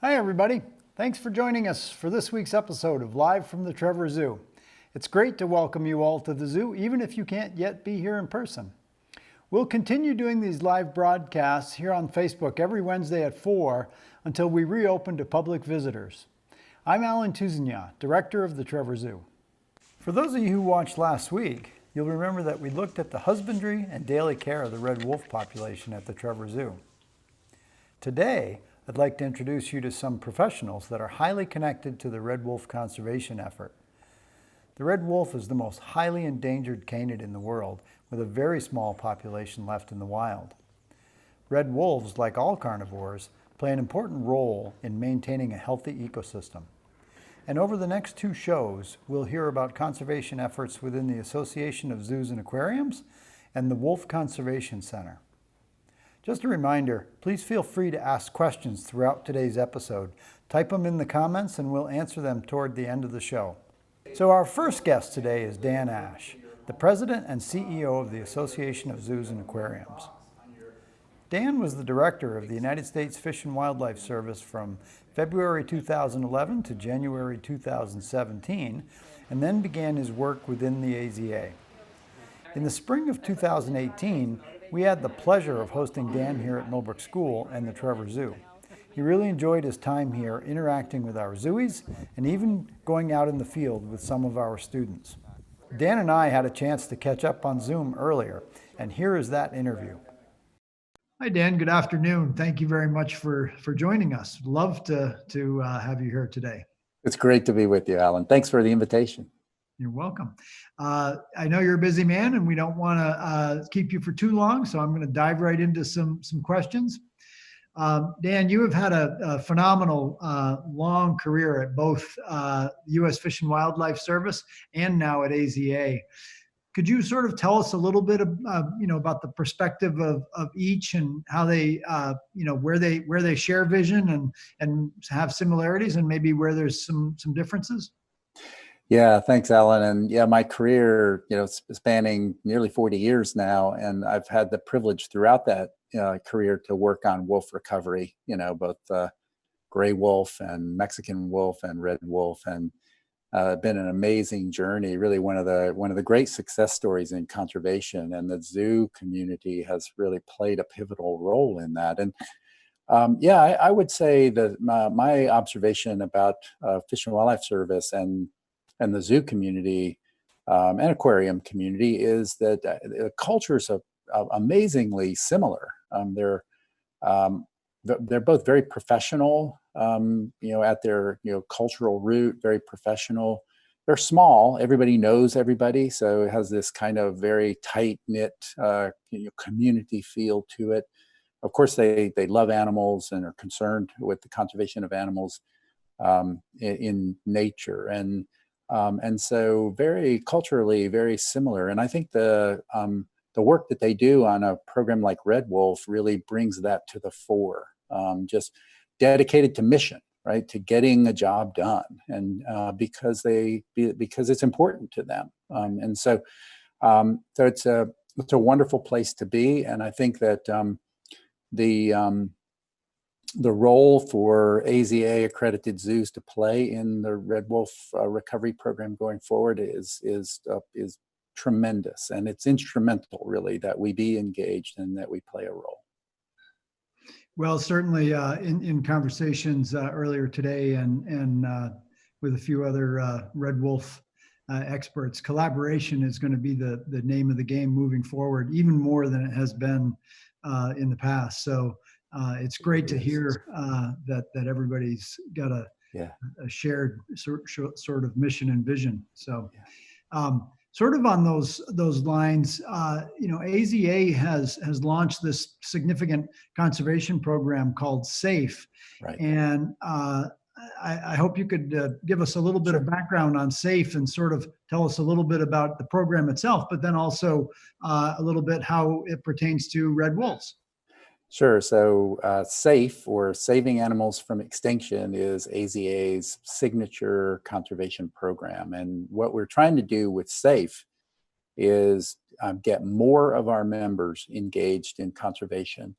Hi everybody, thanks for joining us for this week's episode of Live from the Trevor Zoo. It's great to welcome you all to the zoo, even if you can't yet be here in person. We'll continue doing these live broadcasts here on Facebook every Wednesday at 4 until we reopen to public visitors. I'm Alan Tousignant, Director of the Trevor Zoo. For those of you who watched last week, you'll remember that we looked at the husbandry and daily care of the red wolf population at the Trevor Zoo. Today, I'd like to introduce you to some professionals that are highly connected to the red wolf conservation effort. The red wolf is the most highly endangered canid in the world, with a very small population left in the wild. Red wolves, like all carnivores, play an important role in maintaining a healthy ecosystem. And over the next two shows, we'll hear about conservation efforts within the Association of Zoos and Aquariums and the Wolf Conservation Center. Just a reminder, please feel free to ask questions throughout today's episode. Type them in the comments and we'll answer them toward the end of the show. So our first guest today is Dan Ashe, the President and CEO of the Association of Zoos and Aquariums. Dan was the Director of the United States Fish and Wildlife Service from February 2011 to January 2017, and then began his work within the AZA. In the spring of 2018, we had the pleasure of hosting Dan here at Millbrook School and the Trevor Zoo. He really enjoyed his time here interacting with our zooies and even going out in the field with some of our students. Dan and I had a chance to catch up on Zoom earlier, and here is that interview. Hi, Dan. Good afternoon. Thank you very much for joining us. Love to have you here today. It's great to be with you, Alan. Thanks for the invitation. You're welcome. I know you're a busy man and we don't want to keep you for too long, so I'm going to dive right into some questions. Dan, you have had a phenomenal long career at both the U.S. Fish and Wildlife Service and now at AZA. Could you sort of tell us a little bit about the perspective of each and how they, where they share vision and have similarities and maybe where there's some differences? Yeah, thanks, Alan. And yeah, my career, spanning nearly 40 years now, and I've had the privilege throughout that career to work on wolf recovery, both gray wolf and Mexican wolf and red wolf, and been an amazing journey. Really, one of the great success stories in conservation, and the zoo community has really played a pivotal role in that. And I would say that my observation about Fish and Wildlife Service and the zoo community and aquarium community is that the cultures are amazingly similar. They're both very professional, at their cultural root, very professional. They're small. Everybody knows everybody, so it has this kind of very tight knit community feel to it. Of course, they love animals and are concerned with the conservation of animals in nature, and so very culturally very similar. And I think the work that they do on a program like Red Wolf really brings that to the fore. Just dedicated to mission, right, to getting a job done, and because it's important to them. And so it's a wonderful place to be, and I think that the role for AZA accredited zoos to play in the Red Wolf recovery program going forward is tremendous, and it's instrumental, really, that we be engaged and that we play a role. Well, certainly in conversations earlier today and with a few other Red Wolf experts, collaboration is going to be the name of the game moving forward, even more than it has been in the past. So it's great to hear that everybody's got a shared sort of mission and vision. So sort of on those lines, AZA has launched this significant conservation program called SAFE. Right. And I hope you could give us a little bit of background on SAFE and sort of tell us a little bit about the program itself, but then also a little bit how it pertains to red wolves. Sure. So SAFE, or Saving Animals from Extinction, is AZA's signature conservation program. And what we're trying to do with SAFE is get more of our members engaged in conservation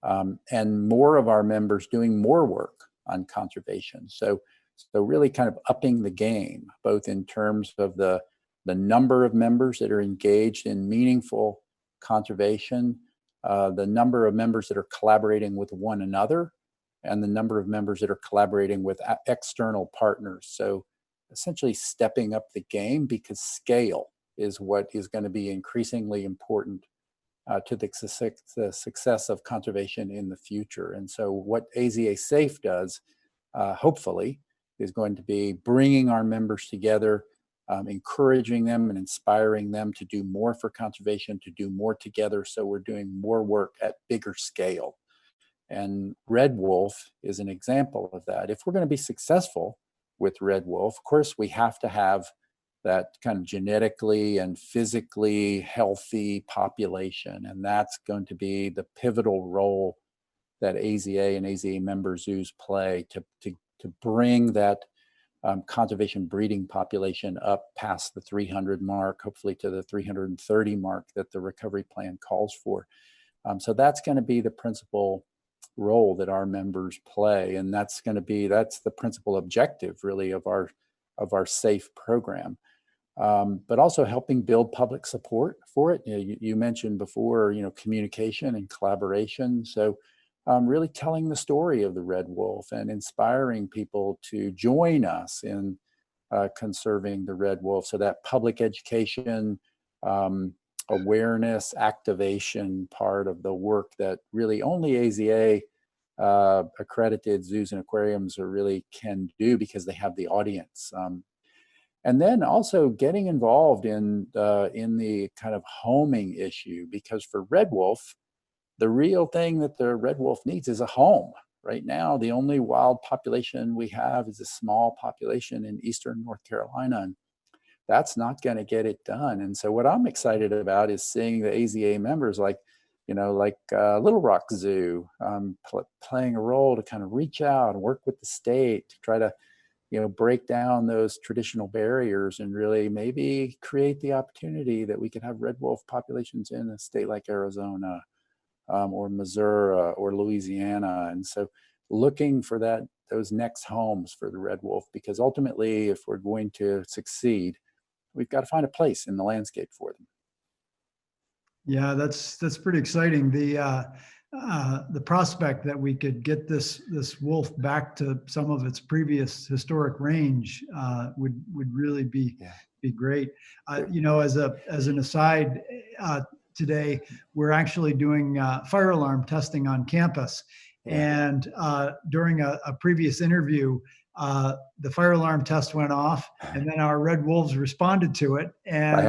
and more of our members doing more work on conservation. So really kind of upping the game, both in terms of the number of members that are engaged in meaningful conservation, the number of members that are collaborating with one another, and the number of members that are collaborating with external partners. So essentially stepping up the game, because scale is what is going to be increasingly important to the success of conservation in the future. And so what AZA Safe does, hopefully, is going to be bringing our members together, encouraging them and inspiring them to do more for conservation, to do more together, so we're doing more work at bigger scale. And Red Wolf is an example of that. If we're going to be successful with Red Wolf, of course, we have to have that kind of genetically and physically healthy population. And that's going to be the pivotal role that AZA and AZA member zoos play to bring that conservation breeding population up past the 300 mark, hopefully to the 330 mark that the recovery plan calls for. So that's going to be the principal role that our members play. And that's the principal objective really of our SAFE program. But also helping build public support for it. You mentioned before, communication and collaboration. So really telling the story of the red wolf and inspiring people to join us in conserving the red wolf. So that public education, awareness, activation part of the work that really only AZA accredited zoos and aquariums really can do, because they have the audience. And then also getting involved in the kind of homing issue, because for red wolf, the real thing that the red wolf needs is a home. Right now, the only wild population we have is a small population in eastern North Carolina, and that's not going to get it done. And so what I'm excited about is seeing the AZA members like Little Rock Zoo playing a role to kind of reach out and work with the state to try to break down those traditional barriers and really maybe create the opportunity that we could have red wolf populations in a state like Arizona or Missouri or Louisiana. And so looking for those next homes for the red wolf, because ultimately, if we're going to succeed, we've got to find a place in the landscape for them. Yeah, that's pretty exciting. The prospect that we could get this wolf back to some of its previous historic range would really be great. As an aside, today we're actually doing fire alarm testing on campus, and during a previous interview, the fire alarm test went off, and then our red wolves responded to it and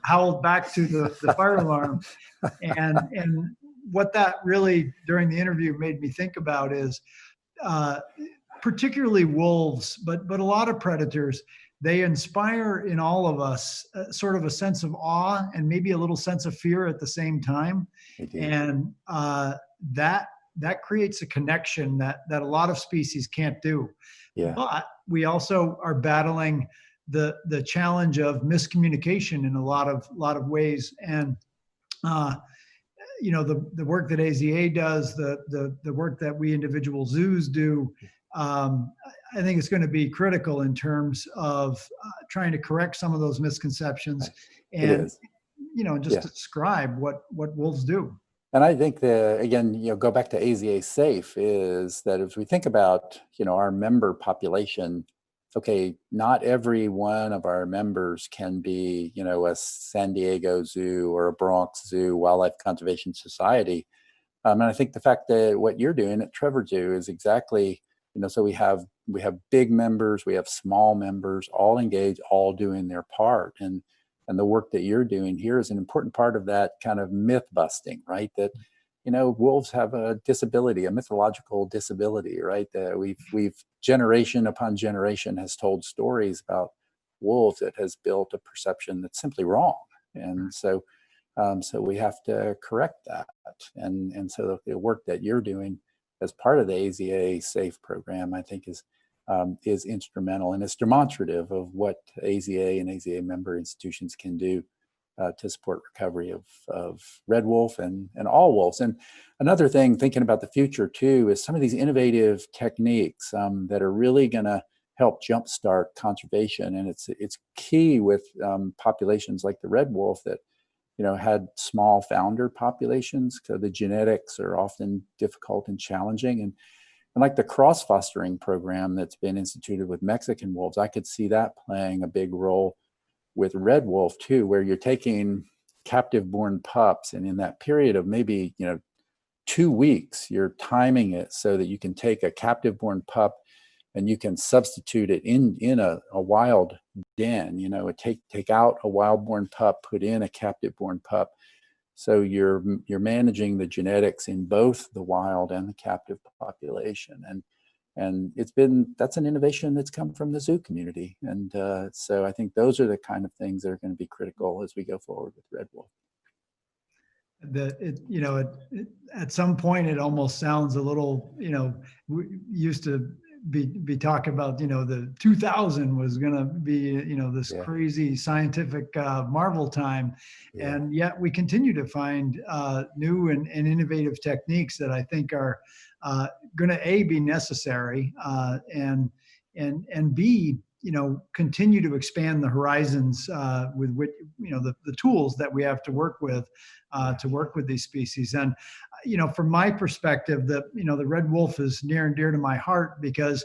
howled back to the fire alarm. And what that really, during the interview, made me think about is particularly wolves, but a lot of predators, they inspire in all of us sort of a sense of awe and maybe a little sense of fear at the same time. And that creates a connection that a lot of species can't do. But we also are battling the challenge of miscommunication in a lot of ways. And the work that AZA does, the work that we individual zoos do, I think it's going to be critical in terms of trying to correct some of those misconceptions and describe what wolves do. And I think go back to AZA Safe, is that as we think about, our member population, okay, not every one of our members can be, a San Diego Zoo or a Bronx Zoo, Wildlife Conservation Society. And I think the fact that what you're doing at Trevor Zoo is exactly, so we have big members, we have small members, all engaged, all doing their part. And the work that you're doing here is an important part of that kind of myth busting, right? That, wolves have a disability, a mythological disability, right? That we've generation upon generation has told stories about wolves that has built a perception that's simply wrong. And so we have to correct that. And so the work that you're doing as part of the AZA Safe program, I think is instrumental, and it's demonstrative of what AZA and AZA member institutions can do to support recovery of red wolf and all wolves. And another thing, thinking about the future too, is some of these innovative techniques that are really going to help jumpstart conservation. And it's key with populations like the red wolf that had small founder populations, because the genetics are often difficult and challenging. And like the cross fostering program that's been instituted with Mexican wolves, I could see that playing a big role with red wolf too, where you're taking captive born pups, and in that period of maybe 2 weeks, you're timing it so that you can take a captive born pup and you can substitute it in a wild den. Take out a wild born pup, put in a captive born pup. So you're managing the genetics in both the wild and the captive population. And that's an innovation that's come from the zoo community. And so I think those are the kind of things that are going to be critical as we go forward with red wolf. At some point it almost sounds a little, we used to be talking about, the 2000 was going to be, this crazy scientific marvel time. Yeah. And yet we continue to find new and innovative techniques that I think are going to be necessary and B, continue to expand the horizons with which, the tools that we have to work with these species. And, from my perspective, the red wolf is near and dear to my heart because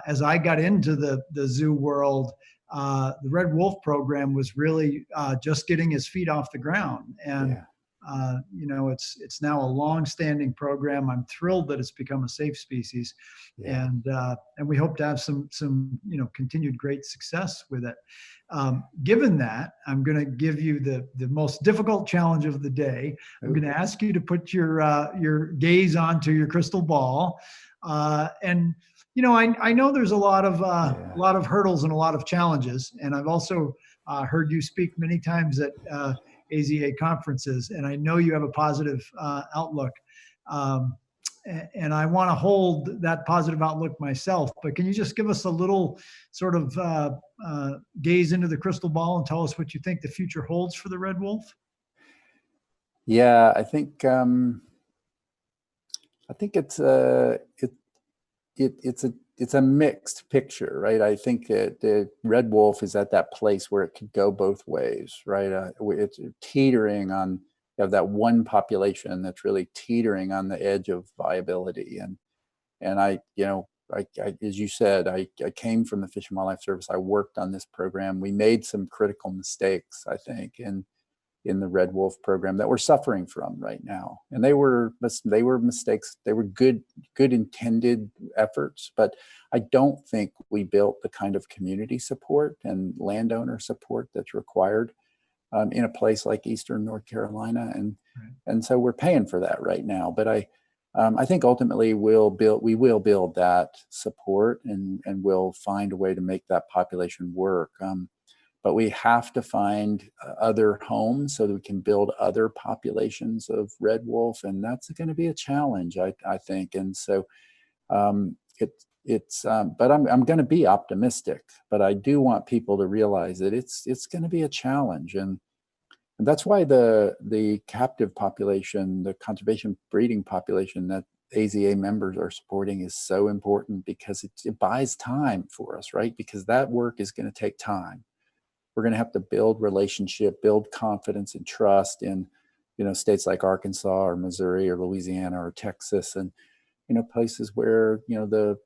as I got into the zoo world, the red wolf program was really just getting his feet off the ground. And it's now a long-standing program. I'm thrilled that it's become a safe species, and we hope to have some continued great success with it. Given that, I'm going to give you the most difficult challenge of the day. I'm going to ask you to put your gaze onto your crystal ball, and I know there's a lot of hurdles and a lot of challenges, and I've also heard you speak many times at AZA conferences, and I know you have a positive outlook. And I want to hold that positive outlook myself, but can you just give us a little sort of gaze into the crystal ball and tell us what you think the future holds for the red wolf? Yeah, I think it's a mixed picture, right? I think that the red wolf is at that place where it could go both ways, right? It's teetering on, that one population that's really teetering on the edge of viability. And I, as you said, I came from the Fish and Wildlife Service. I worked on this program. We made some critical mistakes, I think, in the red wolf program that we're suffering from right now. And they were mistakes. They were good intended efforts, but I don't think we built the kind of community support and landowner support that's required in a place like Eastern North Carolina. And so we're paying for that right now. But I think ultimately we will build that support and we'll find a way to make that population work. But we have to find other homes so that we can build other populations of red wolf, and that's going to be a challenge, I think. And so but I'm going to be optimistic. But I do want people to realize that it's going to be a challenge, and that's why the captive population, the conservation breeding population that AZA members are supporting is so important, because it buys time for us, right? Because that work is going to take time. We're going to have to build relationship, build confidence and trust in, states like Arkansas or Missouri or Louisiana or Texas, and places where the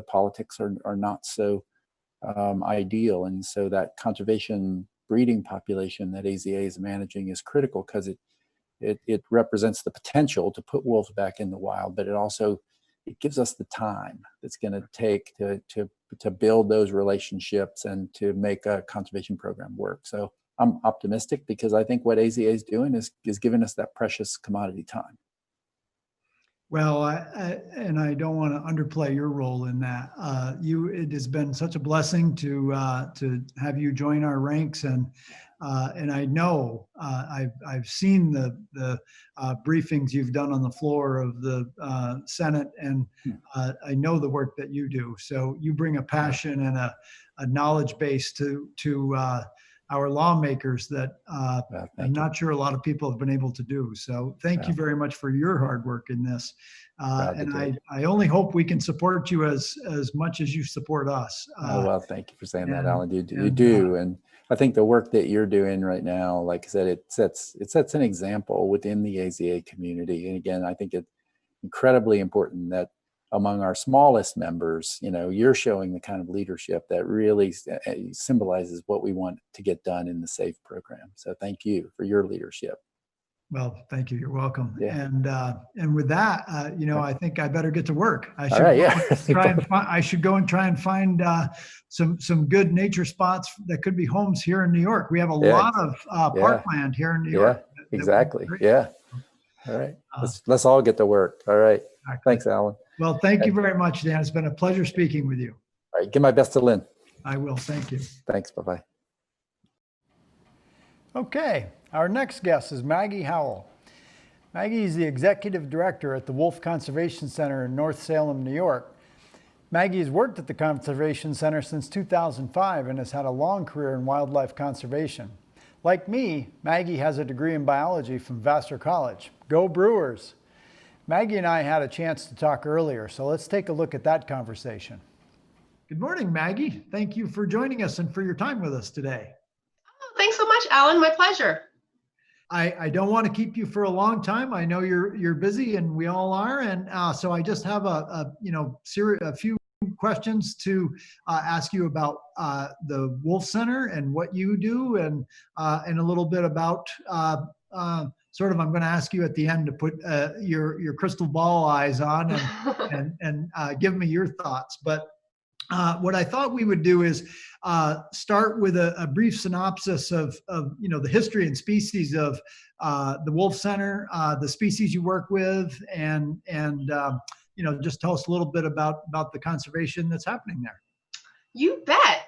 politics are not so ideal. And so that conservation breeding population that AZA is managing is critical, because it represents the potential to put wolves back in the wild, but it gives us the time that's going to take to build those relationships and to make a conservation program work. So I'm optimistic, because I think what AZA is doing is giving us that precious commodity time. Well, I don't want to underplay your role in that. It has been such a blessing to have you join our ranks, and I know I've seen the briefings you've done on the floor of the Senate, and I know the work that you do. So you bring a passion and a knowledge base to our lawmakers that Well, I'm thank you. not sure a lot of people have been able to do. So thank you very much for your hard work in this. Proud to And do it. I only hope we can support you as much as you support us. Oh, well, thank you for saying that, Alan. You and, do. And I think the work that you're doing right now, like I said, it sets an example within the AZA community. And again, I think it's incredibly important that among our smallest members, you're showing the kind of leadership that really symbolizes what we want to get done in the SAFE program. So thank you for your leadership. Well, thank you. You're welcome. Yeah. And with that, I think I better get to work. I should All right, yeah. I should go and try and find some good nature spots that could be homes here in New York. We have a lot of parkland here in New York. Yeah, exactly. Yeah. All right. Let's all get to work. All right. Exactly. Thanks, Alan. Well, thank you very much, Dan. It's been a pleasure speaking with you. All right. Give my best to Lynn. I will. Thank you. Thanks. Bye-bye. Okay. Our next guest is Maggie Howell. Maggie is the executive director at the Wolf Conservation Center in North Salem, New York. Maggie has worked at the Conservation Center since 2005 and has had a long career in wildlife conservation. Like me, Maggie has a degree in biology from Vassar College. Go Brewers! Maggie and I had a chance to talk earlier, so let's take a look at that conversation. Good morning, Maggie. Thank you for joining us and for your time with us today. Oh, thanks so much, Alan. My pleasure. I don't want to keep you for a long time. I know you're busy, and we all are, and so I just have a few questions to ask you about the Wolf Center and what you do, and a little bit about I'm going to ask you at the end to put your crystal ball eyes on and give me your thoughts. But what I thought we would do is start with a brief synopsis of the history and species of the Wolf Center, the species you work with, and just tell us a little bit about the conservation that's happening there. You bet.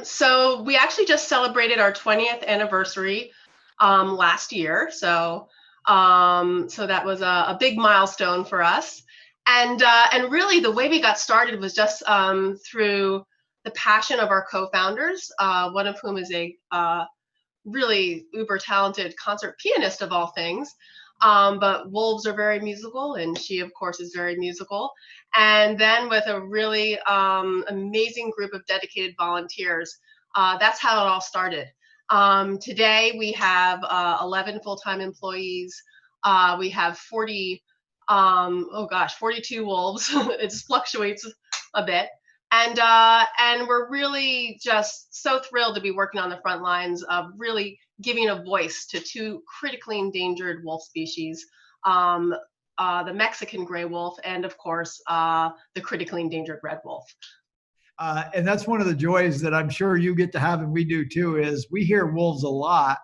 So we actually just celebrated our 20th anniversary last year. So that was a big milestone for us. And really the way we got started was just through the passion of our co-founders, one of whom is a really uber talented concert pianist of all things. But wolves are very musical, and she of course is very musical. And then with a really amazing group of dedicated volunteers, that's how it all started. Today we have 11 full-time employees. We have 42 wolves. It fluctuates a bit. And we're really just so thrilled to be working on the front lines of really giving a voice to two critically endangered wolf species, the Mexican gray wolf and of course, the critically endangered red wolf. And that's one of the joys that I'm sure you get to have, and we do too, is we hear wolves a lot,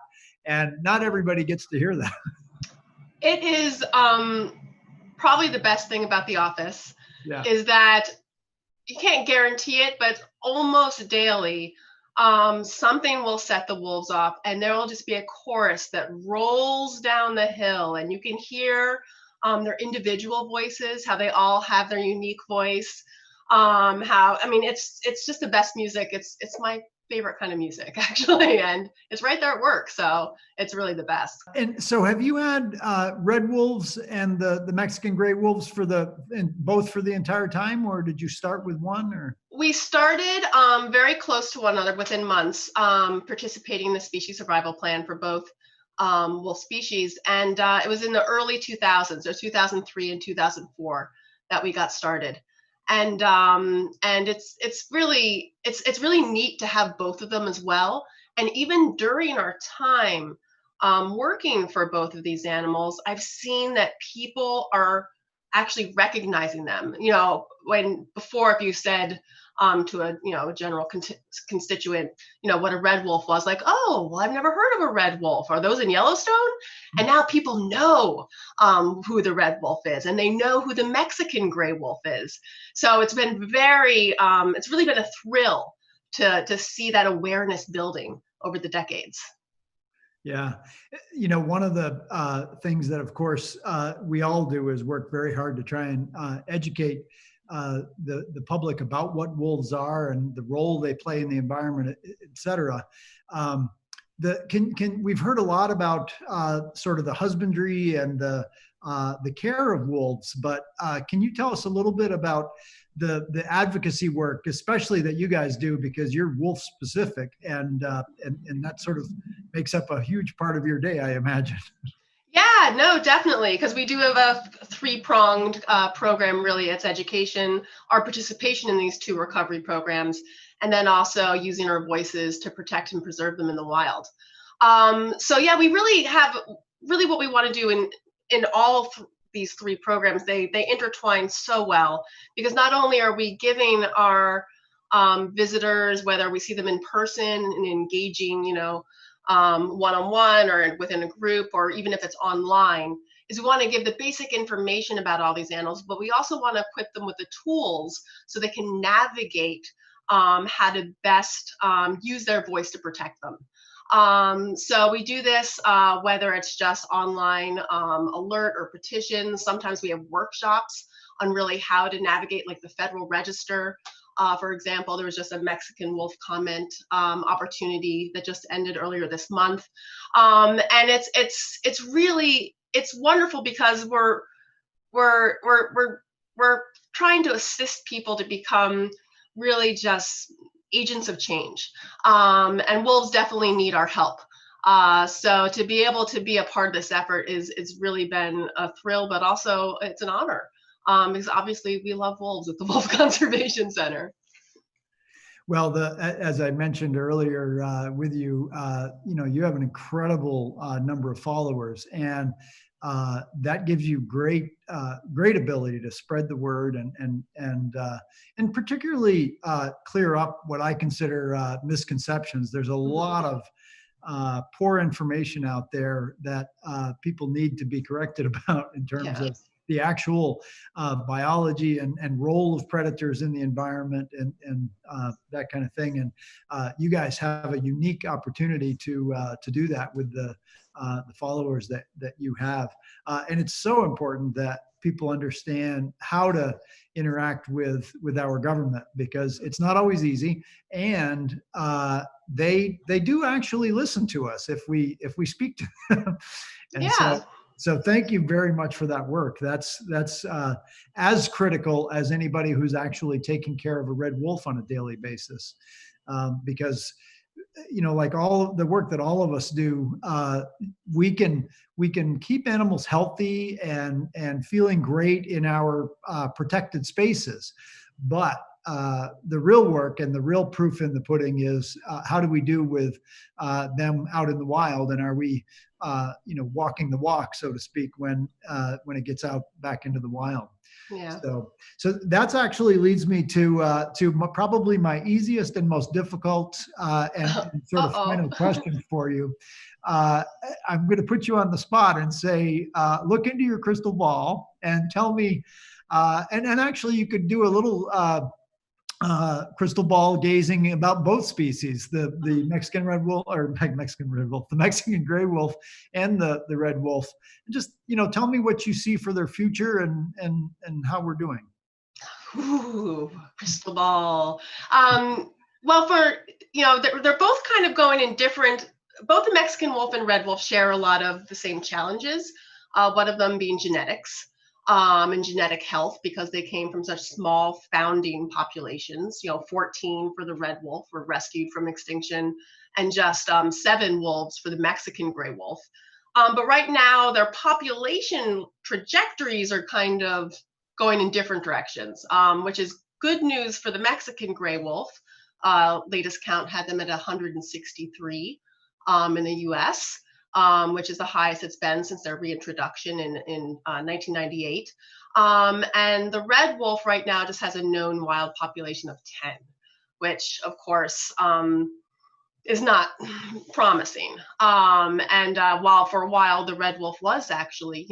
and not everybody gets to hear that. It is probably the best thing about the office, is that you can't guarantee it, but almost daily, something will set the wolves off, and there will just be a chorus that rolls down the hill, and you can hear their individual voices, how they all have their unique voice. It's just the best music. It's my favorite kind of music, actually, and it's right there at work, so it's really the best. And so have you had red wolves and the Mexican gray wolves both for the entire time, or did you start with one? Or we started very close to one another within months, participating in the species survival plan for both wolf species, and it was in the early 2000s, so 2003 and 2004 that we got started. And it's really neat to have both of them as well. And even during our time working for both of these animals, I've seen that people are actually recognizing them. Before if you said to a general constituent, what a red wolf was, like, oh, well, I've never heard of a red wolf. Are those in Yellowstone? And now people know who the red wolf is, and they know who the Mexican gray wolf is. So it's been it's really been a thrill to see that awareness building over the decades. Yeah. One of the things that, of course, we all do is work very hard to try and educate the public about what wolves are and the role they play in the environment, et cetera. We've heard a lot about sort of the husbandry and the care of wolves, but can you tell us a little bit about the advocacy work, especially that you guys do, because you're wolf specific, and that sort of makes up a huge part of your day, I imagine. Yeah, no, definitely, because we do have a three-pronged program, really. It's education, our participation in these two recovery programs, and then also using our voices to protect and preserve them in the wild. So yeah, we really have what we want to do in all these three programs. They intertwine so well, because not only are we giving our visitors, whether we see them in person and engaging, one-on-one or within a group, or even if it's online, is we want to give the basic information about all these animals, but we also want to equip them with the tools so they can navigate how to best use their voice to protect them. So we do this whether it's just online alert or petitions. Sometimes we have workshops on really how to navigate, like the Federal Register. For example, there was just a Mexican wolf comment opportunity that just ended earlier this month, and it's really wonderful, because we're trying to assist people to become really just agents of change, and wolves definitely need our help. So to be able to be a part of this effort is really been a thrill, but also it's an honor. Because obviously we love wolves at the Wolf Conservation Center. Well, as I mentioned earlier with you, you have an incredible number of followers, and that gives you great ability to spread the word and particularly clear up what I consider misconceptions. There's a lot of poor information out there that people need to be corrected about in terms of the actual biology and role of predators in the environment and that kind of thing. And you guys have a unique opportunity to do that with the followers that you have. And it's so important that people understand how to interact with our government, because it's not always easy. And they do actually listen to us if we speak to them. And so thank you very much for that work. That's as critical as anybody who's actually taking care of a red wolf on a daily basis, because like all the work that all of us do, we can keep animals healthy and feeling great in our protected spaces, but the real work and the real proof in the pudding is how do we do with them out in the wild, and are we walking the walk, so to speak, when it gets out back into the wild. Yeah. So that's actually leads me to probably my easiest and most difficult and sort of final question for you. I'm going to put you on the spot and say, look into your crystal ball and tell me, and actually you could do a little crystal ball gazing about both species, the Mexican red wolf, or Mexican red wolf, the Mexican gray wolf, and the red wolf. And just tell me what you see for their future and how we're doing. Ooh, crystal ball. Well, they're both kind of going in different. Both the Mexican wolf and red wolf share a lot of the same challenges. One of them being genetics. And genetic health, because they came from such small founding populations. 14 for the red wolf were rescued from extinction, and just 7 wolves for the Mexican gray wolf. But right now, their population trajectories are kind of going in different directions, which is good news for the Mexican gray wolf. Latest count had them at 163 in the U.S., which is the highest it's been since their reintroduction in 1998. And the red wolf right now just has a known wild population of 10, which of course is not promising. And while for a while the red wolf was actually,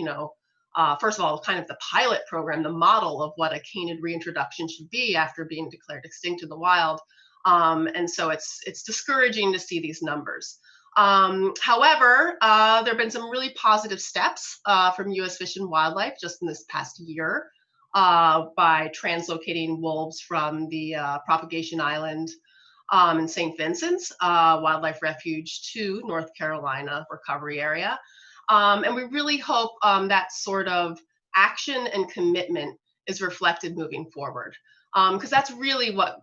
first of all, kind of the pilot program, the model of what a canid reintroduction should be after being declared extinct in the wild. And so it's discouraging to see these numbers. However, there have been some really positive steps from U.S. Fish and Wildlife just in this past year by translocating wolves from the propagation island in St. Vincent's Wildlife Refuge 2, North Carolina recovery area. And we really hope that sort of action and commitment is reflected moving forward. Because that's really what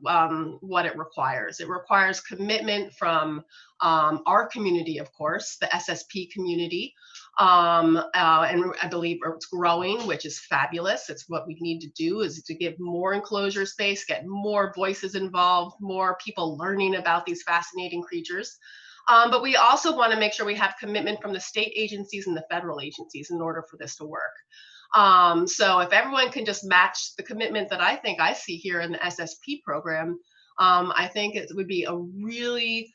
it requires. It requires commitment from our community, of course, the SSP community, and I believe it's growing, which is fabulous. It's what we need to do, is to give more enclosure space, get more voices involved, more people learning about these fascinating creatures. But we also want to make sure we have commitment from the state agencies and the federal agencies in order for this to work. So if everyone can just match the commitment that I think I see here in the SSP program, I think it would be a really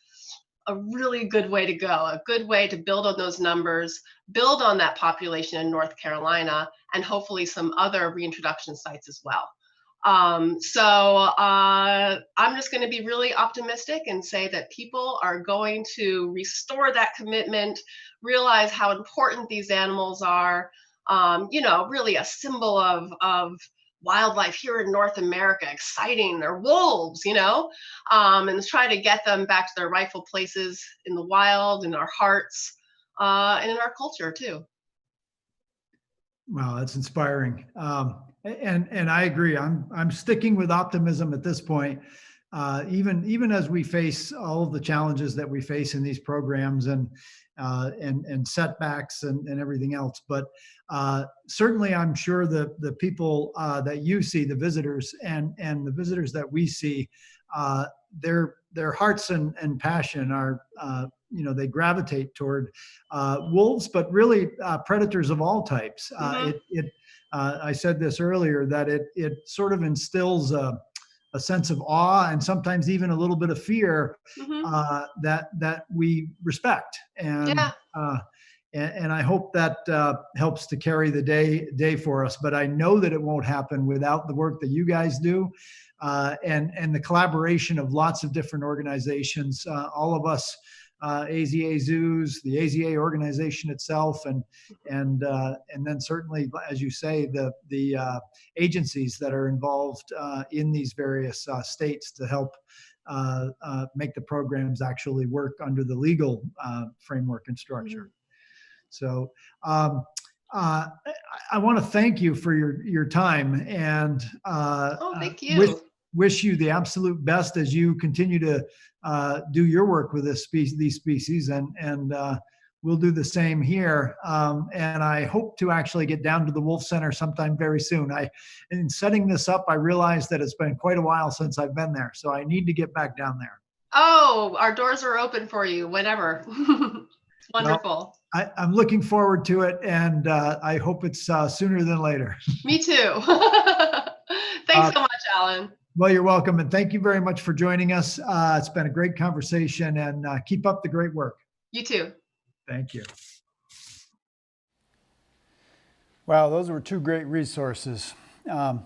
good way to go, a good way to build on those numbers, build on that population in North Carolina, and hopefully some other reintroduction sites as well. So I'm just going to be really optimistic and say that people are going to restore that commitment, realize how important these animals are. Really a symbol of wildlife here in North America, exciting. They're wolves, and try to get them back to their rightful places in the wild, in our hearts, and in our culture too. Wow, that's inspiring. And I agree. I'm sticking with optimism at this point. Even as we face all of the challenges that we face in these programs and setbacks and everything else, but certainly I'm sure the people that you see, the visitors and the visitors that we see, their hearts and passion are they gravitate toward wolves, but really predators of all types. I said this earlier, that it sort of instills a sense of awe and sometimes even a little bit of fear that we respect. And I hope that helps to carry the day for us. But I know that it won't happen without the work that you guys do, and the collaboration of lots of different organizations, all of us, AZA Zoos, the AZA organization itself, and then certainly, as you say, the agencies that are involved in these various states to help make the programs actually work under the legal framework and structure. So I want to thank you for your time, and thank you. Wish you the absolute best as you continue to do your work with these species, and we'll do the same here. And I hope to actually get down to the Wolf Center sometime very soon. In setting this up, I realized that it's been quite a while since I've been there, so I need to get back down there. Oh, our doors are open for you whenever. It's wonderful. Well, I'm looking forward to it, and I hope it's sooner than later. Me too. Thanks so much, Alan. Well, you're welcome, and thank you very much for joining us. It's been a great conversation, and keep up the great work. You too. Thank you. Wow, those were two great resources. And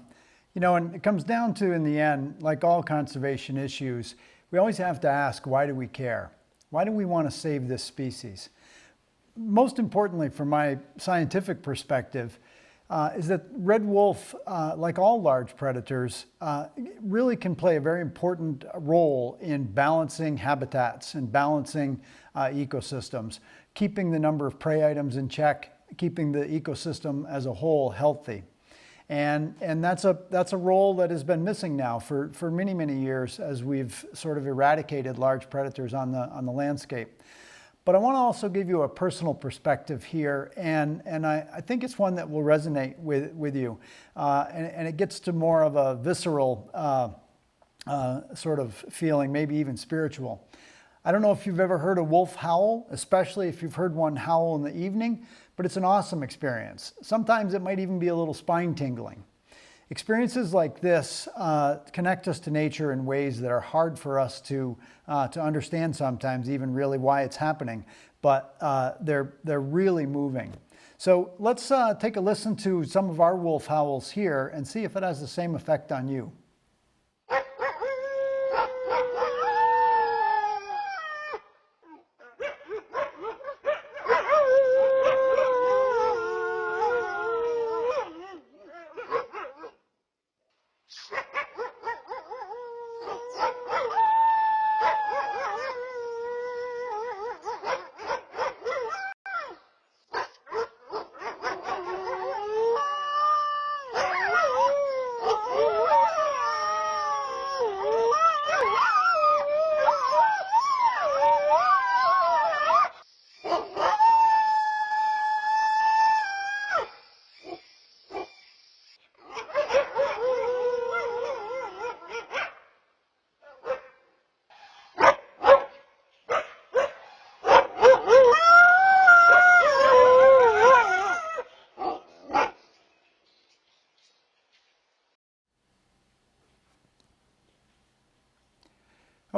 it comes down to, in the end, like all conservation issues, we always have to ask, why do we care? Why do we want to save this species? Most importantly, from my scientific perspective, is that red wolf, like all large predators, really can play a very important role in balancing habitats and balancing ecosystems, keeping the number of prey items in check, keeping the ecosystem as a whole healthy. And that's a role that has been missing now for many, many years, as we've sort of eradicated large predators on the landscape. But I want to also give you a personal perspective here, and I think it's one that will resonate with you. And it gets to more of a visceral sort of feeling, maybe even spiritual. I don't know if you've ever heard a wolf howl, especially if you've heard one howl in the evening, but it's an awesome experience. Sometimes it might even be a little spine tingling. Experiences like this connect us to nature in ways that are hard for us to understand sometimes, even really why it's happening, but they're really moving. So let's take a listen to some of our wolf howls here and see if it has the same effect on you.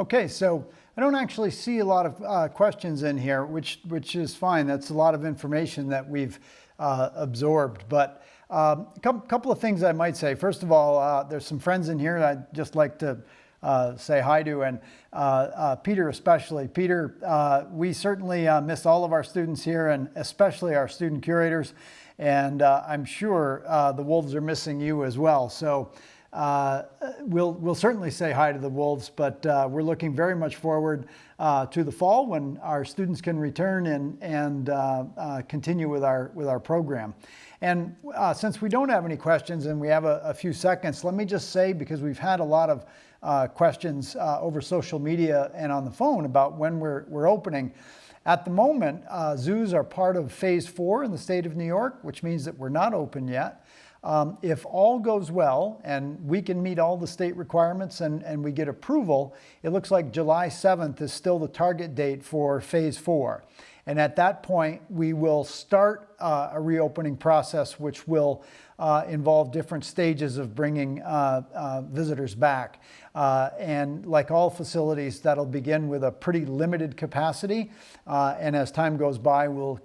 Okay, so I don't actually see a lot of questions in here, which is fine. That's a lot of information that we've absorbed. But a couple of things I might say. First of all, there's some friends in here that I'd just like to say hi to, and Peter especially. Peter, we certainly miss all of our students here, and especially our student curators. And I'm sure the wolves are missing you as well. So we'll certainly say hi to the wolves, but we're looking very much forward to the fall when our students can return and continue with our program. And since we don't have any questions and we have a few seconds, let me just say, because we've had a lot of questions over social media and on the phone about when we're opening. At the moment, zoos are part of Phase 4 in the state of New York, which means that we're not open yet. If all goes well and we can meet all the state requirements and we get approval, it looks like July 7th is still the target date for Phase 4. And at that point, we will start a reopening process, which will involve different stages of bringing visitors back. And like all facilities, that'll begin with a pretty limited capacity. And as time goes by, we'll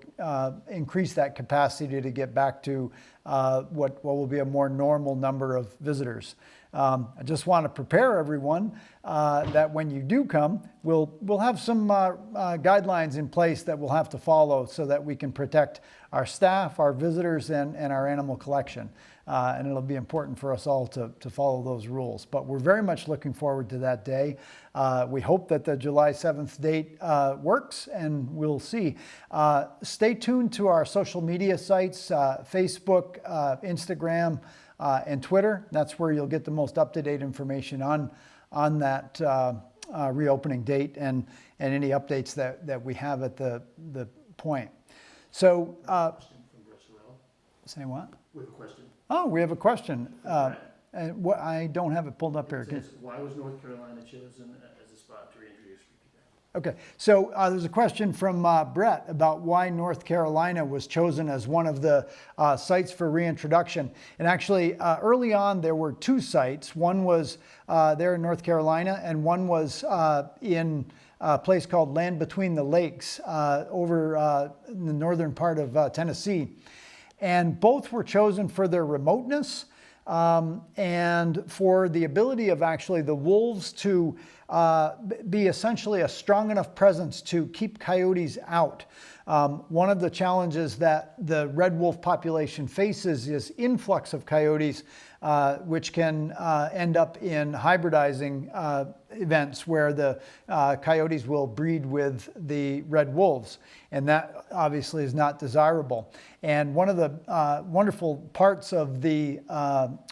increase that capacity to get back to what will be a more normal number of visitors. I just want to prepare everyone that when you do come, we'll have some guidelines in place that we'll have to follow so that we can protect our staff, our visitors, and our animal collection. And it'll be important for us all to follow those rules. But we're very much looking forward to that day. We hope that the July 7th date works, and we'll see. Stay tuned to our social media sites, Facebook, Instagram, and Twitter. That's where you'll get the most up-to-date information on that reopening date and any updates that we have at the point. So, say what? We have a question. Oh, we have a question. And I don't have it pulled up here. It says, why was North Carolina chosen as a spot to reintroduce Freaky Bear? Okay, so there's a question from Brett about why North Carolina was chosen as one of the sites for reintroduction. And actually, early on, there were two sites. One was there in North Carolina, and one was in a place called Land Between the Lakes over in the northern part of Tennessee. And both were chosen for their remoteness and for the ability of actually the wolves to be essentially a strong enough presence to keep coyotes out. One of the challenges that the red wolf population faces is influx of coyotes, which can end up in hybridizing events where the coyotes will breed with the red wolves. And that obviously is not desirable. And one of the wonderful parts of the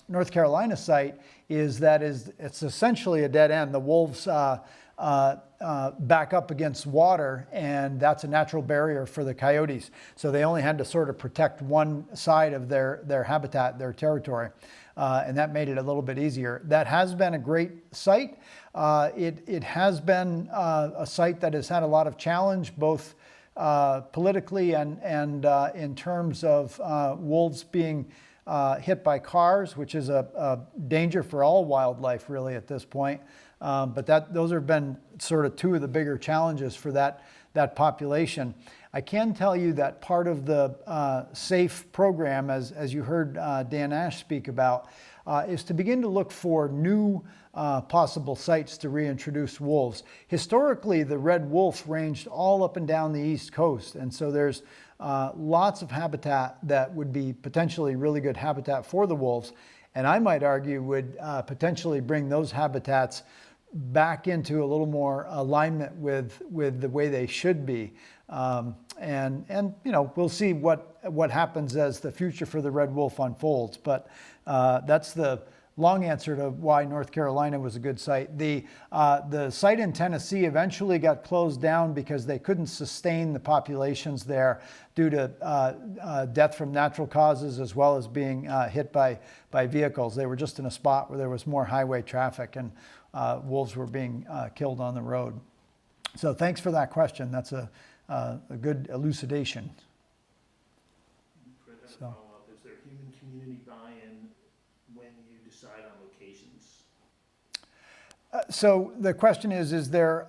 North Carolina site is that it's essentially a dead end. The wolves back up against water, and that's a natural barrier for the coyotes. So they only had to sort of protect one side of their habitat, their territory. And that made it a little bit easier. That has been a great site. It has been a site that has had a lot of challenge, both politically and in terms of wolves being hit by cars, which is a danger for all wildlife really at this point. But those have been sort of two of the bigger challenges for that population. I can tell you that part of the SAFE program, as you heard Dan Ashe speak about, is to begin to look for new possible sites to reintroduce wolves. Historically, the red wolf ranged all up and down the East Coast, and so there's lots of habitat that would be potentially really good habitat for the wolves, and I might argue would potentially bring those habitats back into a little more alignment with the way they should be. And you know, we'll see what happens as the future for the red wolf unfolds. But that's the long answer to why North Carolina was a good site. The site in Tennessee eventually got closed down because they couldn't sustain the populations there due to death from natural causes as well as being hit by vehicles. They were just in a spot where there was more highway traffic and wolves were being killed on the road. So thanks for that question. That's a good elucidation. So. Is there human community buy-in when you decide on locations? So the question is there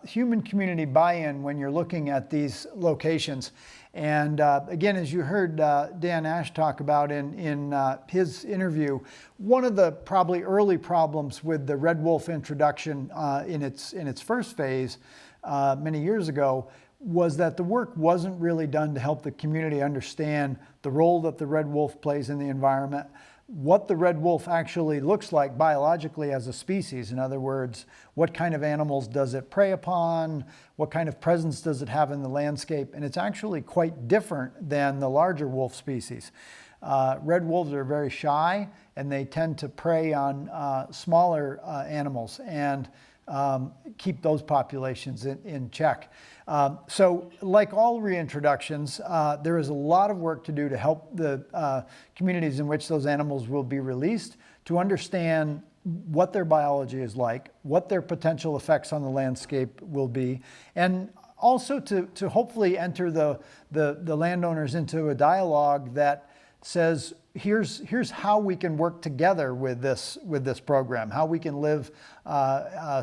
human community buy-in when you're looking at these locations? And again, as you heard Dan Ashe talk about in his interview, one of the probably early problems with the red wolf introduction in its first phase many years ago was that the work wasn't really done to help the community understand the role that the red wolf plays in the environment, what the red wolf actually looks like biologically as a species. In other words, what kind of animals does it prey upon? What kind of presence does it have in the landscape? And it's actually quite different than the larger wolf species. Red wolves are very shy, and they tend to prey on smaller animals and keep those populations in check. So like all reintroductions, there is a lot of work to do to help the communities in which those animals will be released to understand what their biology is like, what their potential effects on the landscape will be, and also to hopefully enter the landowners into a dialogue that says, here's how we can work together with this program, how we can live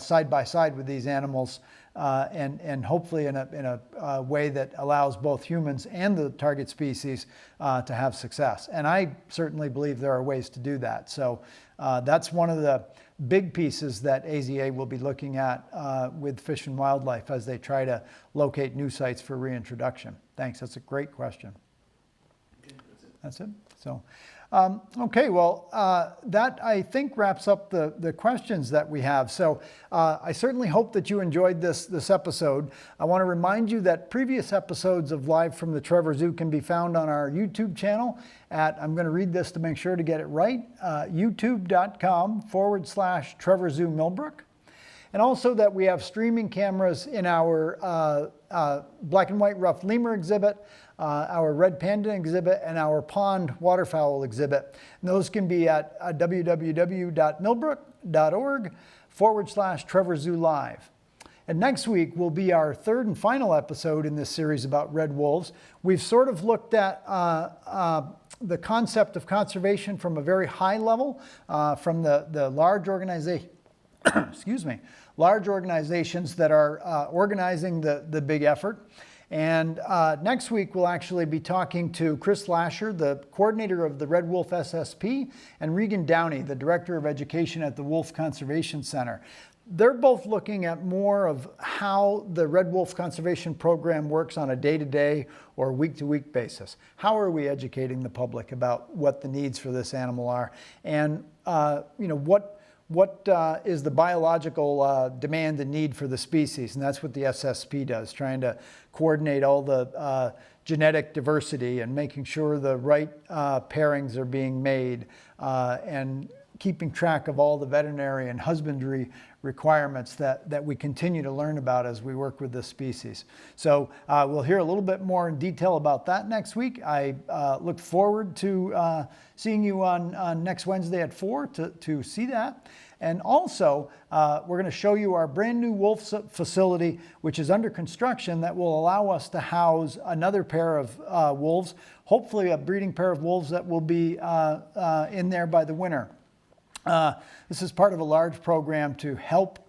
side by side with these animals, and hopefully in a way that allows both humans and the target species to have success. And I certainly believe there are ways to do that. So that's one of the big pieces that AZA will be looking at with Fish and Wildlife as they try to locate new sites for reintroduction. Thanks, that's a great question. That's it. So, okay, well, that I think wraps up the questions that we have. So I certainly hope that you enjoyed this episode. I want to remind you that previous episodes of Live from the Trevor Zoo can be found on our YouTube channel at, I'm going to read this to make sure to get it right, youtube.com/Trevor Zoo Millbrook. And also that we have streaming cameras in our black and white ruffed lemur exhibit, our red panda exhibit, and our pond waterfowl exhibit. And those can be at www.millbrook.org/Trevor Zoo Live. And next week will be our third and final episode in this series about red wolves. We've sort of looked at the concept of conservation from a very high level, from the large organization, excuse me, large organizations that are organizing the big effort. And next week, we'll actually be talking to Chris Lasher, the coordinator of the Red Wolf SSP, and Regan Downey, the director of education at the Wolf Conservation Center. They're both looking at more of how the Red Wolf Conservation Program works on a day-to-day or week-to-week basis. How are we educating the public about what the needs for this animal are? And what is the biological demand and need for the species? And that's what the SSP does, trying to coordinate all the genetic diversity and making sure the right pairings are being made, and keeping track of all the veterinary and husbandry requirements that we continue to learn about as we work with this species. So we'll hear a little bit more in detail about that next week. I look forward to seeing you on next Wednesday at 4 to see that. And also, we're going to show you our brand new wolf facility, which is under construction, that will allow us to house another pair of wolves, hopefully a breeding pair of wolves that will be in there by the winter. This is part of a large program to help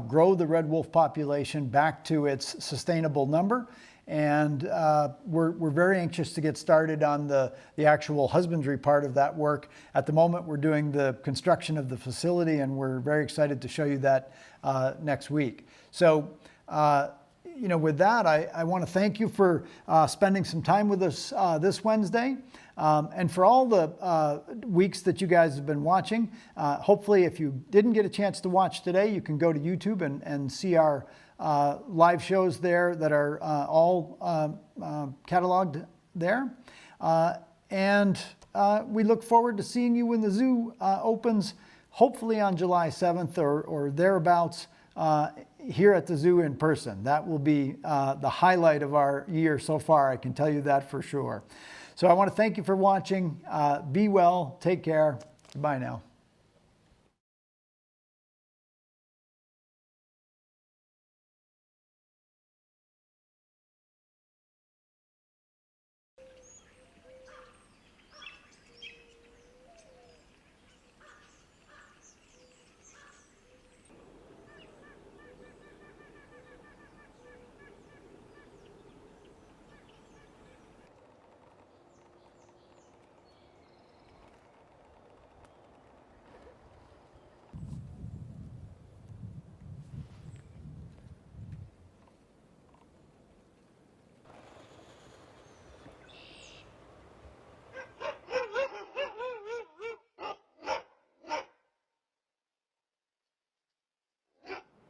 grow the red wolf population back to its sustainable number. And we're very anxious to get started on the actual husbandry part of that work. At the moment, we're doing the construction of the facility, and we're very excited to show you that next week. So, with that, I want to thank you for spending some time with us this Wednesday. And for all the weeks that you guys have been watching, hopefully if you didn't get a chance to watch today, you can go to YouTube and see our live shows there that are all cataloged there. And we look forward to seeing you when the zoo opens, hopefully on July 7th or thereabouts, here at the zoo in person. That will be the highlight of our year so far, I can tell you that for sure. So I want to thank you for watching. Be well, take care, goodbye now.